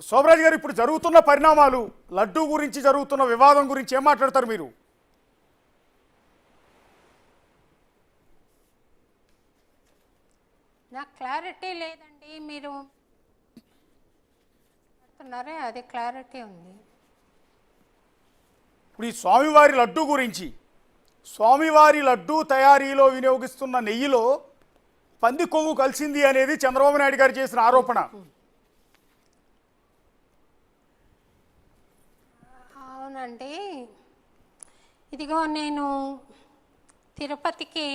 శోభరాజ్ గారు, ఇప్పుడు జరుగుతున్న పరిణామాలు, లడ్డూ గురించి జరుగుతున్న వివాదం గురించి ఏం మాట్లాడతారు మీరు? నాకు క్లారిటీ లేదండి. మీరు చెప్తున్నారే అది క్లారిటీ ఉంది. ఇప్పుడు ఈ స్వామివారి లడ్డూ గురించి, స్వామివారి లడ్డూ తయారీలో వినియోగిస్తున్న నెయ్యిలో పంది కొవ్వు కలిసింది అనేది చంద్రబాబు నాయుడు గారు చేసిన ఆరోపణ. అవునండి. ఇదిగో నేను తిరుపతికి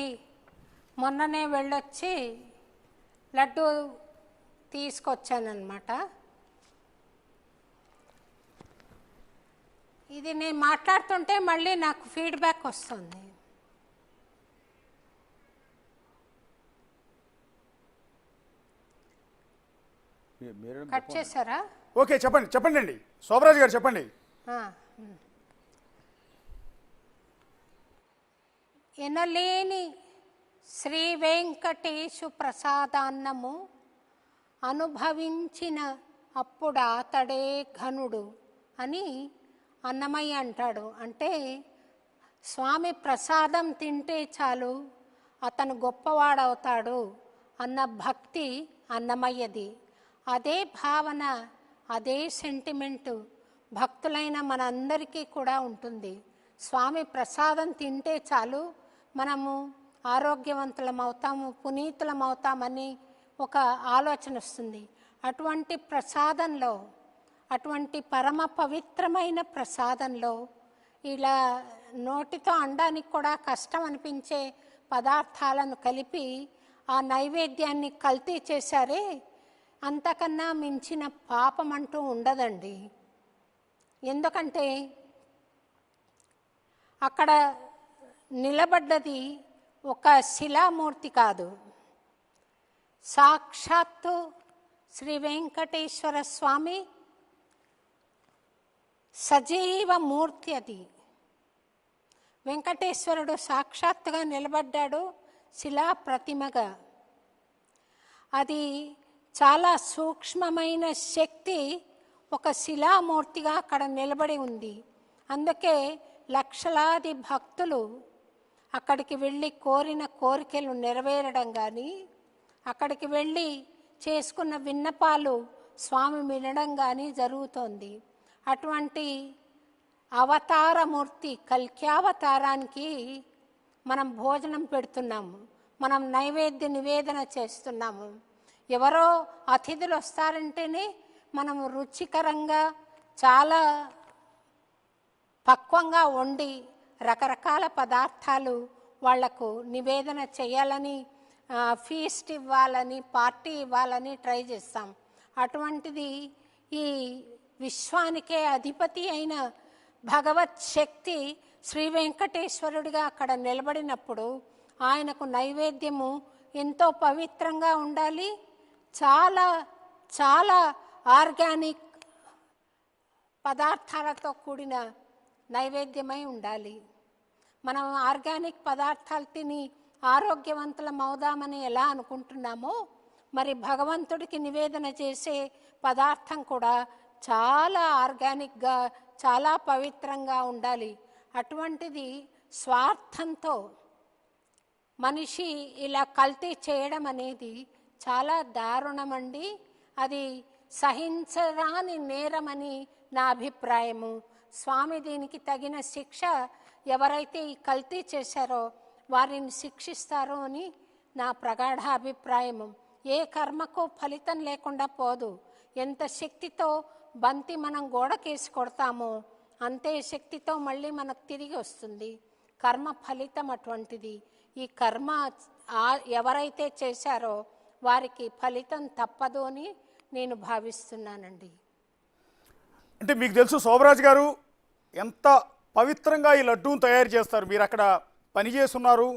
మొన్ననే వెళ్ళొచ్చి లడ్డు తీసుకొచ్చానమాట. ఇది నేను మాట్లాడుతుంటే మళ్ళీ నాకు ఫీడ్బ్యాక్ వస్తుంది. కట్ చేశారా? ఓకే, చెప్పండి చెప్పండి అండి శోభరాజ్ గారు, చెప్పండి. ఎనలేని శ్రీ వెంకటేశు ప్రసాదాన్నము అనుభవించిన అప్పుడు అతడే ఘనుడు అని అన్నమయ్య అంటాడు. అంటే స్వామి ప్రసాదం తింటే చాలు అతను గొప్పవాడవుతాడు అన్న భక్తి అన్నమయ్యది. అదే భావన, అదే సెంటిమెంటు భక్తులైన మనందరికీ కూడా ఉంటుంది. స్వామి ప్రసాదం తింటే చాలు మనము ఆరోగ్యవంతులం అవుతాము, పునీతులం అవుతామని ఒక ఆలోచన వస్తుంది. అటువంటి ప్రసాదంలో, అటువంటి పరమ పవిత్రమైన ప్రసాదంలో ఇలా నోటితో అనడానికి కూడా కష్టం అనిపించే పదార్థాలను కలిపి ఆ నైవేద్యాన్ని కల్తీ చేశారే, అంతకన్నా మించిన పాపం అంటూ ఉండదండి. ఎందుకంటే అక్కడ నిలబడ్డది ఒక శిలామూర్తి కాదు, సాక్షాత్తు శ్రీ వెంకటేశ్వర స్వామి సజీవ మూర్తి. అది వెంకటేశ్వరుడు సాక్షాత్తుగా నిలబడ్డాడు శిలా ప్రతిమగా. అది చాలా సూక్ష్మమైన శక్తి ఒక శిలామూర్తిగా అక్కడ నిలబడి ఉంది. అందుకే లక్షలాది భక్తులు అక్కడికి వెళ్ళి కోరిన కోరికలు నెరవేరడం కానీ, అక్కడికి వెళ్ళి చేసుకున్న విన్నపాలు స్వామి వినడం కానీ జరుగుతోంది. అటువంటి అవతారమూర్తి కల్క్యావతారానికి మనం భోజనం పెడుతున్నాము, మనం నైవేద్య నివేదన చేస్తున్నాము. ఎవరో అతిథులు వస్తారంటేనే మనము రుచికరంగా చాలా పక్వంగా వండి రకరకాల పదార్థాలు వాళ్లకు నివేదన చేయాలని, ఫీస్ట్ ఇవ్వాలని, పార్టీ ఇవ్వాలని ట్రై చేస్తాం. అటువంటిది ఈ విశ్వానికే అధిపతి అయిన భగవత్ శక్తి శ్రీ వెంకటేశ్వరుడిగా అక్కడ నిలబడినప్పుడు ఆయనకు నైవేద్యము ఎంతో పవిత్రంగా ఉండాలి. చాలా చాలా ఆర్గానిక్ పదార్థాలతో కూడిన నైవేద్యమై ఉండాలి. మనం ఆర్గానిక్ పదార్థాలు తిని ఆరోగ్యవంతులం అవుదామని ఎలా అనుకుంటున్నామో, మరి భగవంతుడికి నివేదన చేసే పదార్థం కూడా చాలా ఆర్గానిక్గా, చాలా పవిత్రంగా ఉండాలి. అటువంటిది స్వార్థంతో మనిషి ఇలా కల్తీ చేయడం అనేది చాలా దారుణమండి. అది సహించరాని నేరమని నా అభిప్రాయము. స్వామి దీనికి తగిన శిక్ష, ఎవరైతే ఈ కల్తీ చేశారో వారిని శిక్షిస్తారో అని నా ప్రగాఢ అభిప్రాయము. ఏ కర్మకు ఫలితం లేకుండా పోదు. ఎంత శక్తితో బంతి మనం గోడకేసి కొడతామో అంతే శక్తితో మళ్ళీ మనకు తిరిగి వస్తుంది. కర్మ ఫలితం అటువంటిది. ఈ కర్మ ఎవరైతే చేశారో వారికి ఫలితం తప్పదు అని నేను భావిస్తున్నానండి. అంటే మీకు తెలుసు శోభరాజ్ గారు ఎంత పవిత్రంగా ఈ లడ్డూను తయారు చేస్తారు. మీరు అక్కడ పనిచేస్తున్నారు,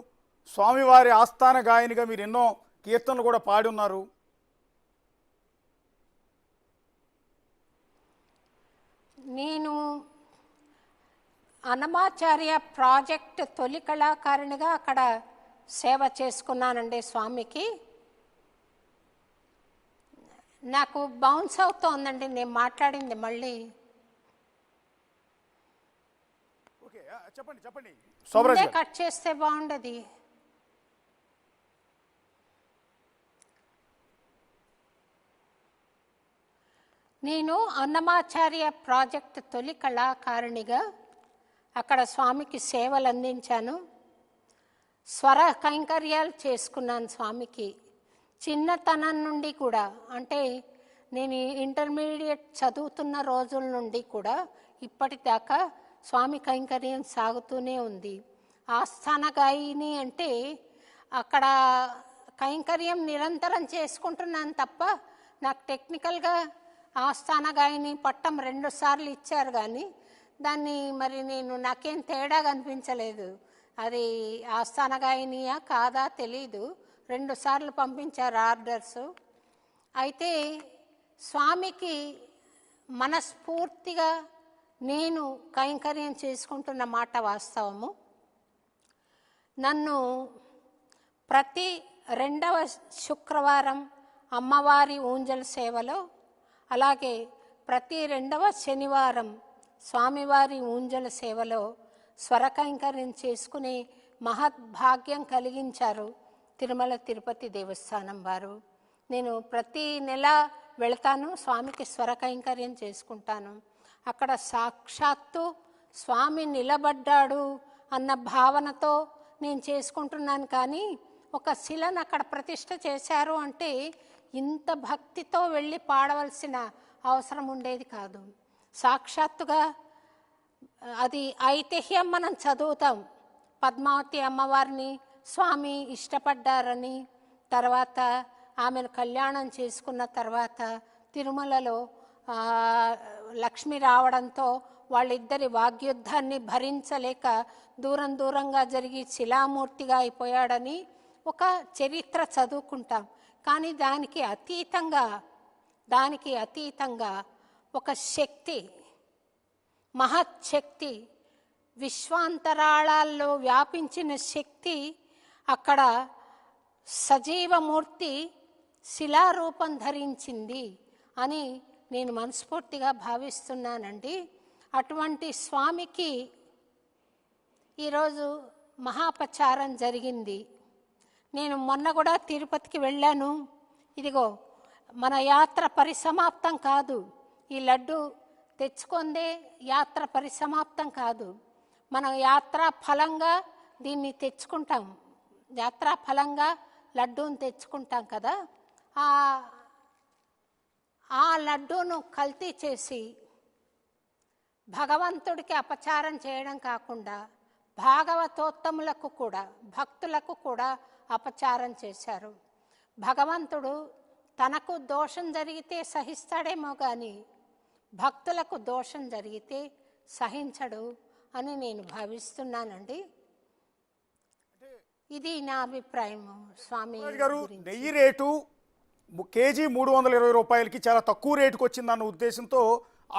స్వామివారి ఆస్థాన గాయనిగా మీరు ఎన్నో కీర్తనలు కూడా పాడి ఉన్నారు. నేను అన్నమాచార్య ప్రాజెక్ట్ తొలి కళాకారిణిగా అక్కడ సేవ చేసుకున్నానండి స్వామికి. నాకు బౌన్స్ అవుతోందండి నేను మాట్లాడింది మళ్ళీ. ఓకే, చెప్పండి చెప్పండి శోభరాజ్ ముందే గారు. కట్ చేస్తే బాగుండదు. నేను అన్నమాచార్య ప్రాజెక్ట్ తొలి కళాకారిణిగా అక్కడ స్వామికి సేవలు అందించాను. స్వర కైంకర్యాలు చేసుకున్నాను స్వామికి. చిన్నతనం నుండి కూడా, అంటే నేను ఇంటర్మీడియట్ చదువుతున్న రోజుల నుండి కూడా ఇప్పటిదాకా స్వామి కైంకర్యం సాగుతూనే ఉంది. ఆస్థాన గాయని అంటే అక్కడ కైంకర్యం నిరంతరం చేసుకుంటున్నాను తప్ప నాకు టెక్నికల్గా ఆస్థాన గాయని పట్టం 2 సార్లు ఇచ్చారు, కానీ దాన్ని మరి నాకేం తేడా కనిపించలేదు. అది ఆస్థాన గాయనియా కాదా తెలీదు, 2 సార్లు పంపించారు ఆర్డర్స్. అయితే స్వామికి మనస్ఫూర్తిగా నేను కైంకర్యం చేసుకుంటున్న మాట వాస్తవము. నన్ను ప్రతి 2వ శుక్రవారం అమ్మవారి ఊంజల్ సేవలో, అలాగే ప్రతి 2వ శనివారం స్వామివారి ఊంజల సేవలో స్వరకైంకర్యం చేసుకునే మహద్భాగ్యం కలిగించారు తిరుమల తిరుపతి దేవస్థానం వారు. నేను ప్రతి నెల వెళతాను, స్వామికి స్వరకైంకర్యం చేసుకుంటాను. అక్కడ సాక్షాత్తు స్వామి నిలబడ్డాడు అన్న భావనతో నేను చేసుకుంటున్నాను. కానీ ఒక శిలను అక్కడ ప్రతిష్ఠ చేశారు అంటే ఇంత భక్తితో వెళ్ళి పాడవలసిన అవసరం ఉండేది కాదు. సాక్షాత్తుగా అది ఐతిహ్యం మనం చదువుతాం. పద్మావతి అమ్మవారిని స్వామి ఇష్టపడ్డారని, తర్వాత ఆమెను కళ్యాణం చేసుకున్న తర్వాత తిరుమలలో లక్ష్మి రావడంతో వాళ్ళిద్దరి వాగ్యుద్ధాన్ని భరించలేక దూరం దూరంగా జరిగి శిలామూర్తిగా అయిపోయాడని ఒక చరిత్ర చదువుకుంటాం. కానీ దానికి అతీతంగా ఒక శక్తి, మహత్శక్తి, విశ్వాంతరాళాల్లో వ్యాపించిన శక్తి అక్కడ సజీవమూర్తి శిలారూపం ధరించింది అని నేను మనస్ఫూర్తిగా భావిస్తున్నానండి. అటువంటి స్వామికి ఈరోజు మహాపచారం జరిగింది. నేను మొన్న కూడా తిరుపతికి వెళ్ళాను. ఇదిగో మన యాత్ర పరిసమాప్తం కాదు, ఈ లడ్డు తెచ్చుకుందే యాత్ర పరిసమాప్తం కాదు. మన యాత్రా ఫలంగా దీన్ని తెచ్చుకుంటాం, యాత్రా ఫలంగా లడ్డూని తెచ్చుకుంటాం కదా. ఆ లడ్డూను కల్తీ చేసి భగవంతుడికి అపచారం చేయడం కాకుండా భాగవతోత్తములకు కూడా, భక్తులకు కూడా అపచారం చేశారు. భగవంతుడు తనకు దోషం జరిగితే సహిస్తాడేమో కానీ భక్తులకు దోషం జరిగితే సహించడు అని నేను భావిస్తున్నానండి. ఇది నా అభిప్రాయం. స్వామి గారు, నెయ్యి రేటు కేజీ 320 రూపాయలకి చాలా తక్కువ రేటుకు వచ్చిందన్న ఉద్దేశంతో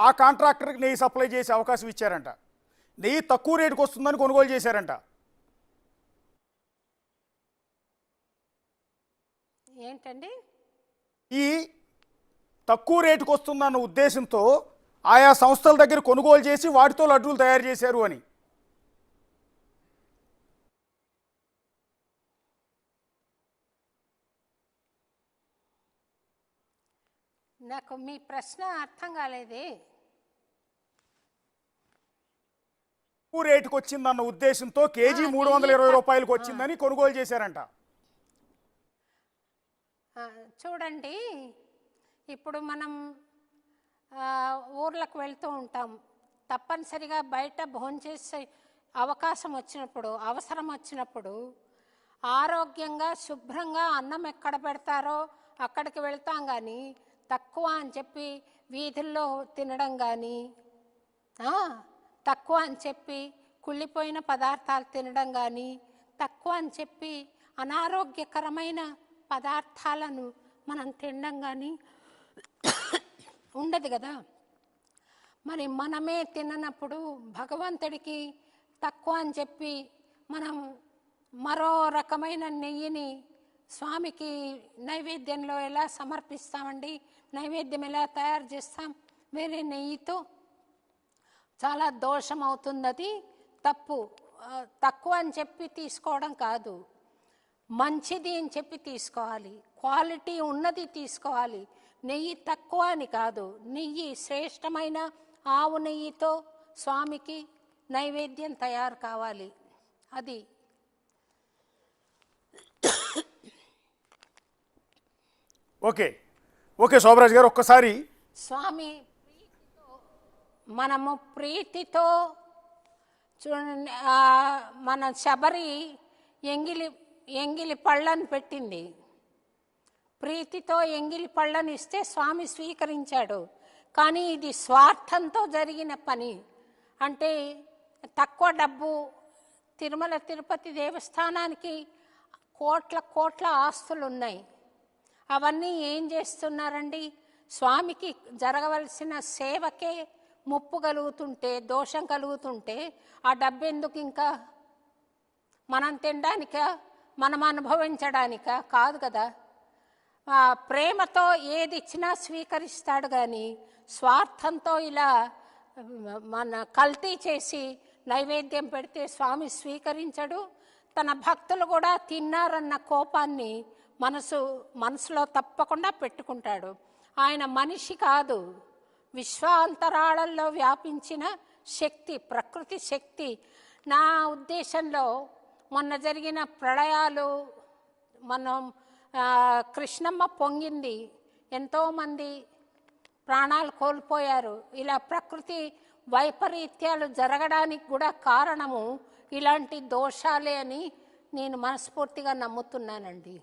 ఆ కాంట్రాక్టర్కి నెయ్యి సప్లై చేసే అవకాశం ఇచ్చారంట. నెయ్యి తక్కువ రేటుకు వస్తుందని కొనుగోలు చేశారంట. ఏంటండి? ఈ తక్కువ రేటుకు వస్తుందన్న ఉద్దేశంతో ఆయా సంస్థల దగ్గర కొనుగోలు చేసి వాటితో లడ్డూలు తయారు చేశారు అని. నాకు మీ ప్రశ్న అర్థం కాలేదే. తక్కువ రేటుకు వచ్చిందన్న ఉద్దేశంతో కేజీ 320 రూపాయలకు వచ్చిందని కొనుగోలు చేశారంట. చూడండి, ఇప్పుడు మనం ఊర్లకు వెళ్తూ ఉంటాం. తప్పనిసరిగా బయట భోంచేసే అవకాశం వచ్చినప్పుడు, అవసరం వచ్చినప్పుడు ఆరోగ్యంగా శుభ్రంగా అన్నం ఎక్కడ పెడతారో అక్కడికి వెళ్తాం. కానీ తక్కువ అని చెప్పి వీధుల్లో తినడం కానీ, తక్కువ అని చెప్పి కుళ్ళిపోయిన పదార్థాలు తినడం కానీ, తక్కువ అని చెప్పి అనారోగ్యకరమైన పదార్థాలను మనం తినడం కానీ ఉండదు కదా. మరి మనమే తిననప్పుడు భగవంతుడికి తక్కువ అని చెప్పి మనం మరో రకమైన నెయ్యిని స్వామికి నైవేద్యంలో ఎలా సమర్పిస్తామండి? నైవేద్యం ఎలా తయారు చేస్తాం? వేరే నెయ్యితో. చాలా దోషం అవుతుంది. అది తప్పు. తక్కువ అని చెప్పి తీసుకోవడం కాదు, మంచిది అని చెప్పి తీసుకోవాలి, క్వాలిటీ ఉన్నది తీసుకోవాలి. నెయ్యి తక్కువ అని కాదు, నెయ్యి శ్రేష్టమైన ఆవు నెయ్యితో స్వామికి నైవేద్యం తయారు కావాలి. అది ఓకే ఓకే శోభరాజ్ గారు, ఒక్కసారి స్వామి ప్రీతితో, మనము ప్రీతితో చూడండి. మన శబరి ఎంగిలి పళ్ళను పెట్టింది. ప్రీతితో ఎంగిలి పళ్ళను ఇస్తే స్వామి స్వీకరించాడు. కానీ ఇది స్వార్థంతో జరిగిన పని. అంటే తక్కువ డబ్బు, తిరుమల తిరుపతి దేవస్థానానికి కోట్ల ఆస్తులు ఉన్నాయి. అవన్నీ ఏం చేస్తున్నారండి? స్వామికి జరగవలసిన సేవకే ముప్పు కలుగుతుంటే, దోషం కలుగుతుంటే ఆ డబ్బు ఎందుకు? ఇంకా మనం తినడానికా, మనం అనుభవించడానికా? కాదు కదా. ప్రేమతో ఏది ఇచ్చినా స్వీకరిస్తాడు. కానీ స్వార్థంతో ఇలా మన కల్తీ చేసి నైవేద్యం పెడితే స్వామి స్వీకరించడు. తన భక్తులు కూడా తిన్నారన్న కోపాన్ని మనసులో తప్పకుండా పెట్టుకుంటాడు. ఆయన మనిషి కాదు, విశ్వాంతరాళంలో వ్యాపించిన శక్తి, ప్రకృతి శక్తి. నా ఉద్దేశంలో మొన్న జరిగిన ప్రళయాలు, మనం కృష్ణమ్మ పొంగింది, ఎంతోమంది ప్రాణాలు కోల్పోయారు. ఇలా ప్రకృతి వైపరీత్యాలు జరగడానికి కూడా కారణము ఇలాంటి దోషాలే అని నేను మనస్ఫూర్తిగా నమ్ముతున్నానండి.